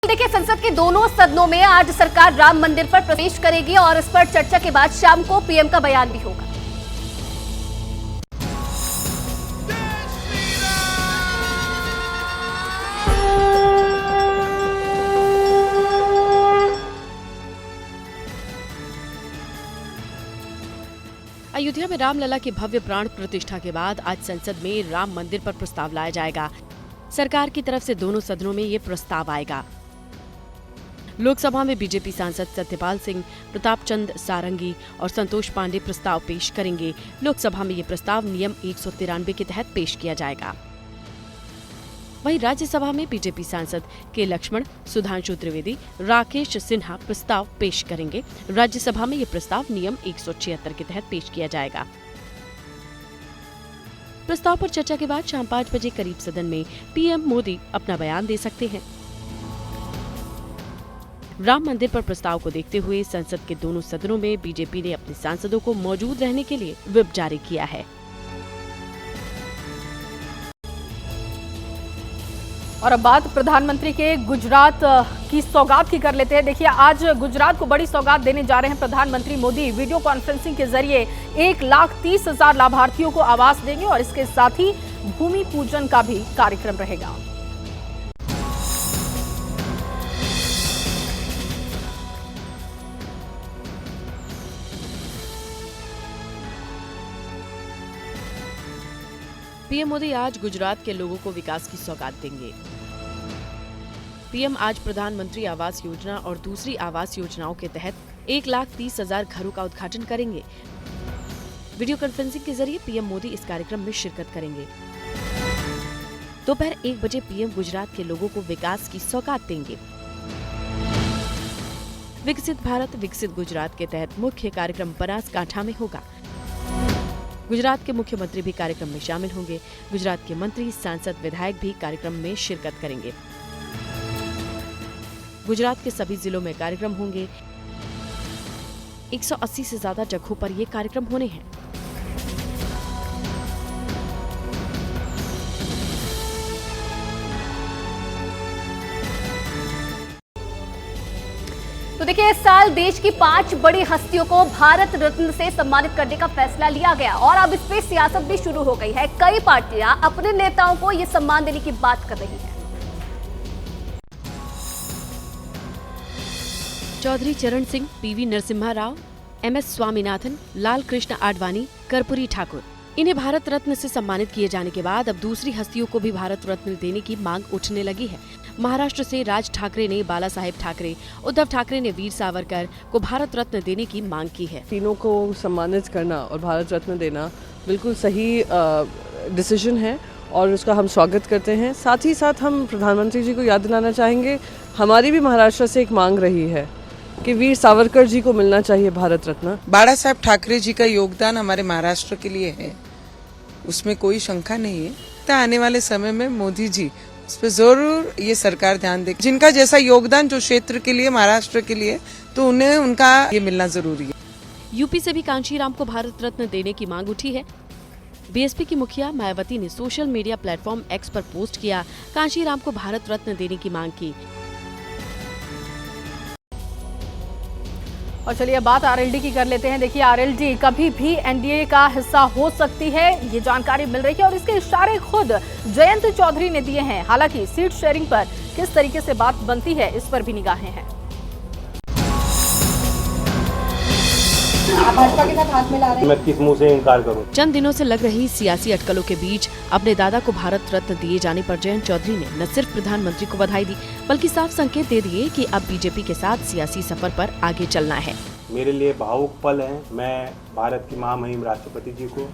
देखिए, संसद के दोनों सदनों में आज सरकार राम मंदिर पर प्रवेश करेगी और इस पर चर्चा के बाद शाम को पीएम का बयान भी होगा। अयोध्या में रामलला की भव्य प्राण प्रतिष्ठा के बाद आज संसद में राम मंदिर पर प्रस्ताव लाया जाएगा। सरकार की तरफ से दोनों सदनों में ये प्रस्ताव आएगा। लोकसभा में बीजेपी सांसद सत्यपाल सिंह, प्रताप चंद सारंगी और संतोष पांडे प्रस्ताव पेश करेंगे। लोकसभा में ये प्रस्ताव नियम 193 के तहत पेश किया जाएगा। वहीं राज्यसभा में बीजेपी सांसद के लक्ष्मण, सुधांशु त्रिवेदी, राकेश सिन्हा प्रस्ताव पेश करेंगे। राज्यसभा में ये प्रस्ताव नियम 176 के तहत पेश किया जाएगा। प्रस्ताव पर चर्चा के बाद शाम 5 बजे करीब सदन में पीएम मोदी अपना बयान दे सकते हैं। राम मंदिर पर प्रस्ताव को देखते हुए संसद के दोनों सदनों में बीजेपी ने अपने सांसदों को मौजूद रहने के लिए व्हिप जारी किया है। और अब बात प्रधानमंत्री के गुजरात की सौगात की कर लेते हैं। देखिए, आज गुजरात को बड़ी सौगात देने जा रहे हैं प्रधानमंत्री मोदी। वीडियो कॉन्फ्रेंसिंग के जरिए 1,30,000 लाभार्थियों को आवास देंगे और इसके साथ ही भूमि पूजन का भी कार्यक्रम रहेगा। पीएम मोदी आज गुजरात के लोगों को विकास की सौगात देंगे। पीएम आज प्रधानमंत्री आवास योजना और दूसरी आवास योजनाओं के तहत 1,30,000 घरों का उद्घाटन करेंगे। वीडियो कॉन्फ्रेंसिंग के जरिए पीएम मोदी इस कार्यक्रम में शिरकत करेंगे। दोपहर 1 बजे पीएम गुजरात के लोगों को विकास की सौगात देंगे। विकसित भारत विकसित गुजरात के तहत मुख्य कार्यक्रम बनासकांठा में होगा। गुजरात के मुख्यमंत्री भी कार्यक्रम में शामिल होंगे। गुजरात के मंत्री, सांसद, विधायक भी कार्यक्रम में शिरकत करेंगे। गुजरात के सभी जिलों में कार्यक्रम होंगे। 180 से ज्यादा जगहों पर ये कार्यक्रम होने हैं। तो देखिए, इस साल देश की 5 बड़ी हस्तियों को भारत रत्न से सम्मानित करने का फैसला लिया गया और अब इस पे सियासत भी शुरू हो गई है। कई पार्टियां अपने नेताओं को ये सम्मान देने की बात कर रही हैं। चौधरी चरण सिंह, पीवी नरसिम्हा राव, एमएस स्वामीनाथन, लाल कृष्ण आडवाणी, कर्पूरी ठाकुर, इन्हें भारत रत्न से सम्मानित किए जाने के बाद अब दूसरी हस्तियों को भी भारत रत्न देने की मांग उठने लगी है। महाराष्ट्र से राज ठाकरे ने बाला साहेब ठाकरे, उद्धव ठाकरे ने वीर सावरकर को भारत रत्न देने की मांग की है। तीनों को सम्मानित करना और भारत रत्न देना बिल्कुल सही डिसीजन है और उसका हम स्वागत करते हैं। साथ ही साथ हम प्रधानमंत्री जी को याद दिलाना चाहेंगे, हमारी भी महाराष्ट्र से एक मांग रही है कि वीर सावरकर जी को मिलना चाहिए भारत रत्न। बाला साहेब ठाकरे जी का योगदान हमारे महाराष्ट्र के लिए है, उसमें कोई शंका नहीं है। तो आने वाले समय में मोदी जी उस पर जरूर ये सरकार ध्यान दे। जिनका जैसा योगदान जो क्षेत्र के लिए, महाराष्ट्र के लिए, तो उन्हें उनका ये मिलना जरूरी है। यूपी से भी कांशीराम को भारत रत्न देने की मांग उठी है। बीएसपी की मुखिया मायावती ने सोशल मीडिया प्लेटफॉर्म एक्स पर पोस्ट किया, कांशीराम को भारत रत्न देने की मांग की। और चलिए अब बात आरएलडी की कर लेते हैं। देखिए, आरएलडी कभी भी एनडीए का हिस्सा हो सकती है, ये जानकारी मिल रही है और इसके इशारे खुद जयंत चौधरी ने दिए हैं। हालांकि सीट शेयरिंग पर किस तरीके से बात बनती है, इस पर भी निगाहें हैं। भाजपा के साथ हाथ मिला रहे हैं, मैं किस मुंह से इनकार करूं? चंद दिनों से लग रही सियासी अटकलों के बीच अपने दादा को भारत रत्न दिए जाने पर जयंत चौधरी ने न सिर्फ प्रधानमंत्री को बधाई दी, बल्कि साफ संकेत दे दिए कि अब बीजेपी के साथ सियासी सफर पर आगे चलना है। मेरे लिए भावुक पल है। मैं भारत की महामहिम राष्ट्रपति जी को,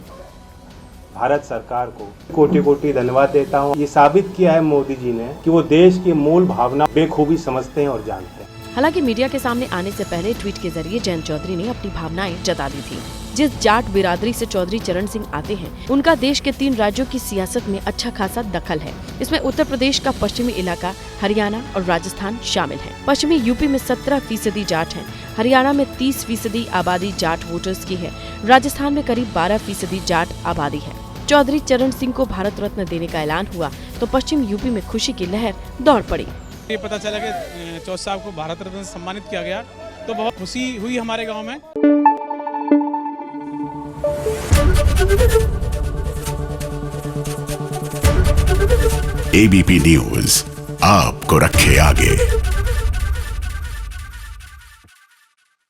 भारत सरकार को कोटि कोटि धन्यवाद देता हूँ। ये साबित किया है मोदी जी ने कि वो देश की मूल भावना बेखूबी समझते हैं और जानते हैं। हालांकि मीडिया के सामने आने से पहले ट्वीट के जरिए जयंत चौधरी ने अपनी भावनाएं जता दी थी। जिस जाट बिरादरी से चौधरी चरण सिंह आते हैं, उनका देश के 3 राज्यों की सियासत में अच्छा खासा दखल है। इसमें उत्तर प्रदेश का पश्चिमी इलाका, हरियाणा और राजस्थान शामिल है। पश्चिमी यूपी में 17% जाट हैं, हरियाणा में 30% आबादी जाट वोटर्स की है, राजस्थान में करीब 12% जाट आबादी है। चौधरी चरण सिंह को भारत रत्न देने का ऐलान हुआ तो पश्चिम यूपी में खुशी की लहर दौड़ पड़ी। ये पता चला कि चौथ साहब को भारत रत्न से सम्मानित किया गया, तो बहुत खुशी हुई हमारे गांव में। ABP न्यूज़ आपको रखे आगे।